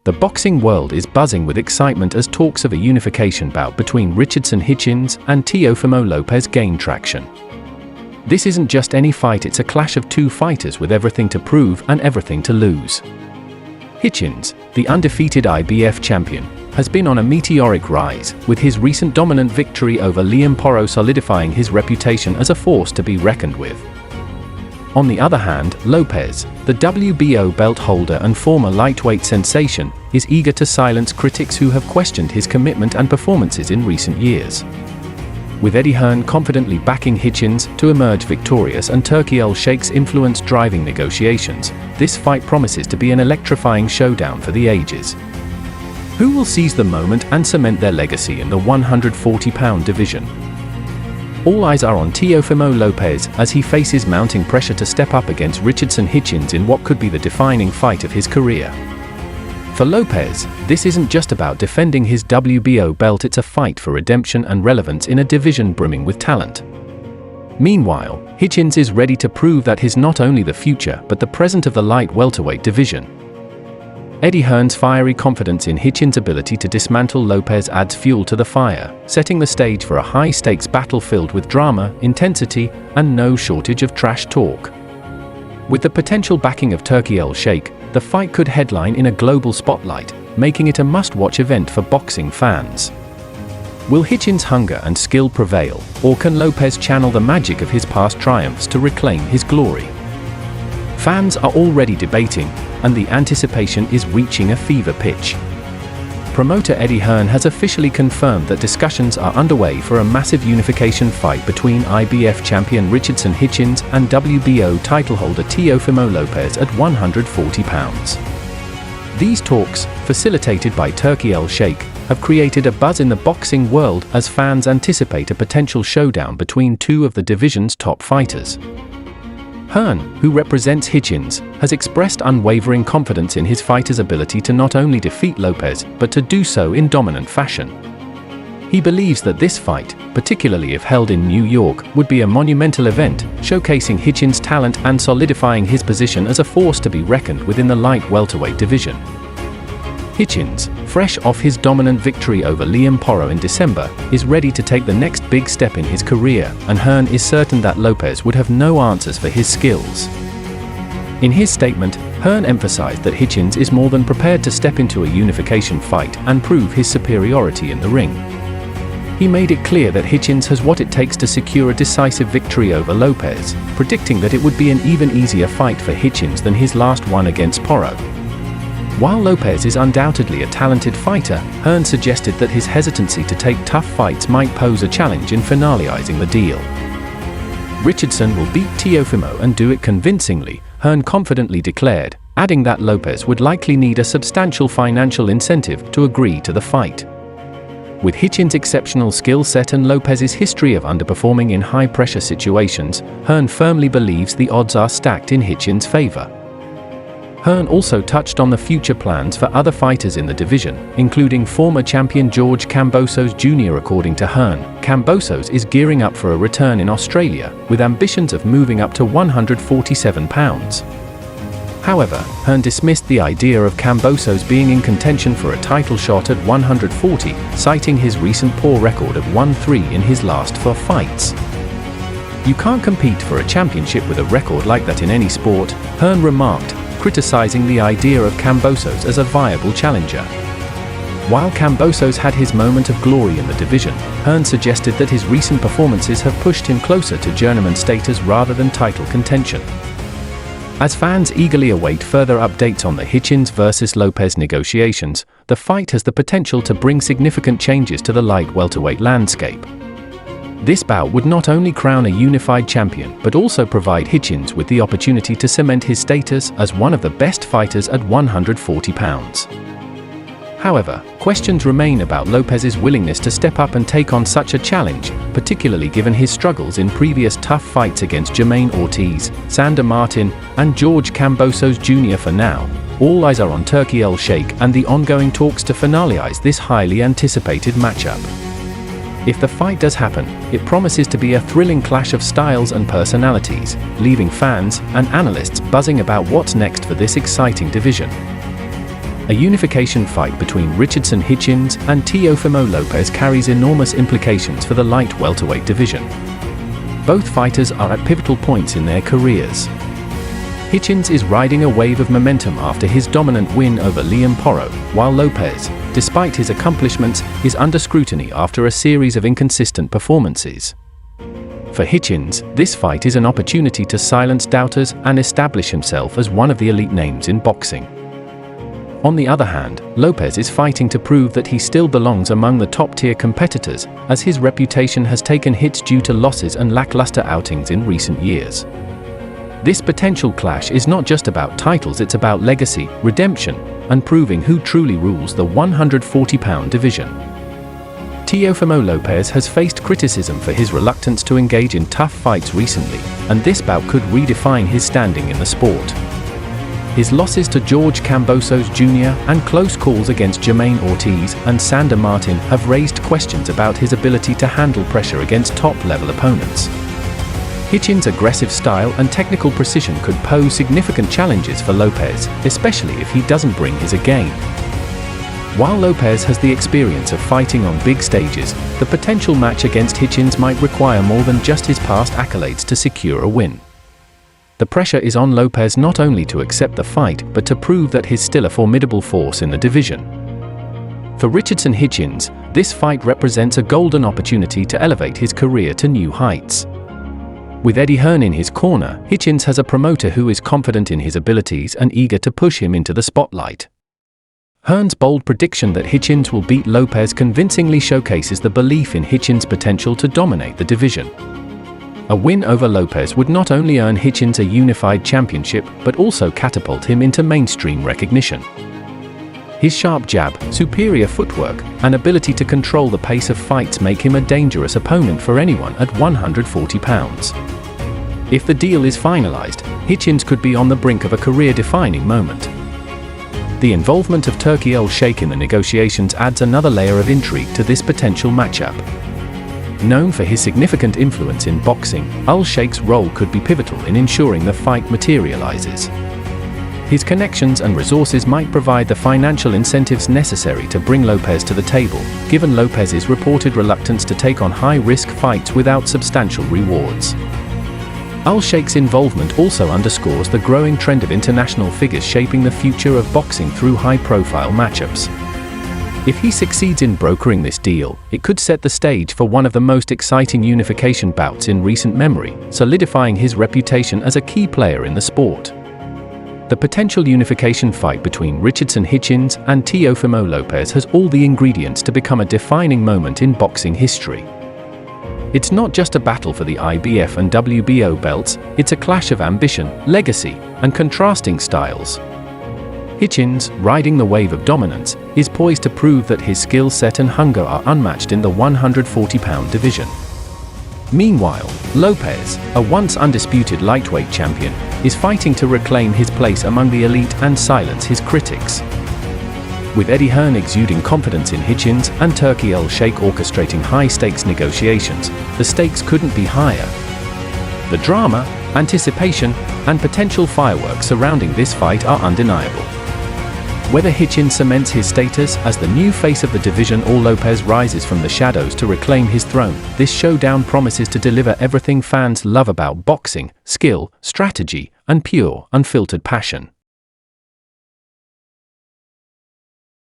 The boxing world is buzzing with excitement as talks of a unification bout between Richardson Hitchins and Teofimo Lopez gain traction. This isn't just any fight, it's a clash of two fighters with everything to prove and everything to lose. Hitchins, the undefeated IBF champion, has been on a meteoric rise, with his recent dominant victory over Liam Porro solidifying his reputation as a force to be reckoned with. On the other hand, Lopez, the WBO belt holder and former lightweight sensation, is eager to silence critics who have questioned his commitment and performances in recent years. With Eddie Hearn confidently backing Hitchins to emerge victorious and Turki El-Sheikh's influence driving negotiations, this fight promises to be an electrifying showdown for the ages. Who will seize the moment and cement their legacy in the 140-pound division? All eyes are on Teofimo Lopez as he faces mounting pressure to step up against Richardson Hitchins in what could be the defining fight of his career. For Lopez, this isn't just about defending his WBO belt, it's a fight for redemption and relevance in a division brimming with talent. Meanwhile, Hitchins is ready to prove that he's not only the future but the present of the light welterweight division. Eddie Hearn's fiery confidence in Hitchins' ability to dismantle Lopez adds fuel to the fire, setting the stage for a high-stakes battle filled with drama, intensity, and no shortage of trash talk. With the potential backing of Turki El-Sheikh, the fight could headline in a global spotlight, making it a must-watch event for boxing fans. Will Hitchins' hunger and skill prevail, or can Lopez channel the magic of his past triumphs to reclaim his glory? Fans are already debating, and the anticipation is reaching a fever pitch. Promoter Eddie Hearn has officially confirmed that discussions are underway for a massive unification fight between IBF champion Richardson Hitchins and WBO title holder Teofimo Lopez at 140 pounds. These talks, facilitated by Turki El-Sheikh, have created a buzz in the boxing world as fans anticipate a potential showdown between two of the division's top fighters. Hearn, who represents Hitchins, has expressed unwavering confidence in his fighter's ability to not only defeat Lopez, but to do so in dominant fashion. He believes that this fight, particularly if held in New York, would be a monumental event, showcasing Hitchins' talent and solidifying his position as a force to be reckoned with in the light welterweight division. Hitchins, fresh off his dominant victory over Liam Porro in December, is ready to take the next big step in his career, and Hearn is certain that Lopez would have no answers for his skills. In his statement, Hearn emphasized that Hitchins is more than prepared to step into a unification fight and prove his superiority in the ring. He made it clear that Hitchins has what it takes to secure a decisive victory over Lopez, predicting that it would be an even easier fight for Hitchins than his last one against Porro. While Lopez is undoubtedly a talented fighter, Hearn suggested that his hesitancy to take tough fights might pose a challenge in finalizing the deal. Richardson will beat Teofimo and do it convincingly, Hearn confidently declared, adding that Lopez would likely need a substantial financial incentive to agree to the fight. With Hitchins' exceptional skill set and Lopez's history of underperforming in high-pressure situations, Hearn firmly believes the odds are stacked in Hitchins' favor. Hearn also touched on the future plans for other fighters in the division, including former champion George Kambosos Jr. According to Hearn, Kambosos is gearing up for a return in Australia, with ambitions of moving up to 147 pounds. However, Hearn dismissed the idea of Kambosos being in contention for a title shot at 140, citing his recent poor record of 1-3 in his last 4 fights. "You can't compete for a championship with a record like that in any sport," Hearn remarked, criticizing the idea of Kambosos as a viable challenger. While Kambosos had his moment of glory in the division, Hearn suggested that his recent performances have pushed him closer to journeyman status rather than title contention. As fans eagerly await further updates on the Hitchins vs. Lopez negotiations, the fight has the potential to bring significant changes to the light welterweight landscape. This bout would not only crown a unified champion but also provide Hitchins with the opportunity to cement his status as one of the best fighters at 140 pounds. However, questions remain about Lopez's willingness to step up and take on such a challenge, particularly given his struggles in previous tough fights against Jermaine Ortiz, Sander Martin, and George Kambosos Jr. For now, all eyes are on Turki El-Sheikh and the ongoing talks to finalize this highly anticipated matchup. If the fight does happen, it promises to be a thrilling clash of styles and personalities, leaving fans and analysts buzzing about what's next for this exciting division. A unification fight between Richardson Hitchins and Teofimo Lopez carries enormous implications for the light welterweight division. Both fighters are at pivotal points in their careers. Hitchins is riding a wave of momentum after his dominant win over Liam Porro, while Lopez, despite his accomplishments, is under scrutiny after a series of inconsistent performances. For Hitchins, this fight is an opportunity to silence doubters and establish himself as one of the elite names in boxing. On the other hand, Lopez is fighting to prove that he still belongs among the top-tier competitors, as his reputation has taken hits due to losses and lackluster outings in recent years. This potential clash is not just about titles, it's about legacy, redemption, and proving who truly rules the 140-pound division. Teofimo Lopez has faced criticism for his reluctance to engage in tough fights recently, and this bout could redefine his standing in the sport. His losses to George Kambosos Jr. and close calls against Jermaine Ortiz and Sander Martin have raised questions about his ability to handle pressure against top-level opponents. Hitchins' aggressive style and technical precision could pose significant challenges for Lopez, especially if he doesn't bring his A game. While Lopez has the experience of fighting on big stages, the potential match against Hitchins might require more than just his past accolades to secure a win. The pressure is on Lopez not only to accept the fight, but to prove that he's still a formidable force in the division. For Richardson Hitchins, this fight represents a golden opportunity to elevate his career to new heights. With Hearn in his corner, Hitchins has a promoter who is confident in his abilities and eager to push him into the spotlight. Hearn's bold prediction that Hitchins will beat Lopez convincingly showcases the belief in Hitchins' potential to dominate the division. A win over Lopez would not only earn Hitchins a unified championship, but also catapult him into mainstream recognition. His sharp jab, superior footwork, and ability to control the pace of fights make him a dangerous opponent for anyone at 140 pounds. If the deal is finalized, Hitchins could be on the brink of a career-defining moment. The involvement of Turki Al-Sheikh in the negotiations adds another layer of intrigue to this potential matchup. Known for his significant influence in boxing, Al-Sheikh's role could be pivotal in ensuring the fight materializes. His connections and resources might provide the financial incentives necessary to bring Lopez to the table, given Lopez's reported reluctance to take on high-risk fights without substantial rewards. Al-Sheikh's involvement also underscores the growing trend of international figures shaping the future of boxing through high-profile matchups. If he succeeds in brokering this deal, it could set the stage for one of the most exciting unification bouts in recent memory, solidifying his reputation as a key player in the sport. The potential unification fight between Richardson Hitchins and Teofimo Lopez has all the ingredients to become a defining moment in boxing history. It's not just a battle for the IBF and WBO belts, it's a clash of ambition, legacy, and contrasting styles. Hitchins, riding the wave of dominance, is poised to prove that his skill set and hunger are unmatched in the 140-pound division. Meanwhile, Lopez, a once undisputed lightweight champion, is fighting to reclaim his place among the elite and silence his critics. With Hearn exuding confidence in Hitchins and Turki Al-Sheikh orchestrating high-stakes negotiations, the stakes couldn't be higher. The drama, anticipation, and potential fireworks surrounding this fight are undeniable. Whether Hitchins cements his status as the new face of the division or Lopez rises from the shadows to reclaim his throne, this showdown promises to deliver everything fans love about boxing: skill, strategy, and pure, unfiltered passion.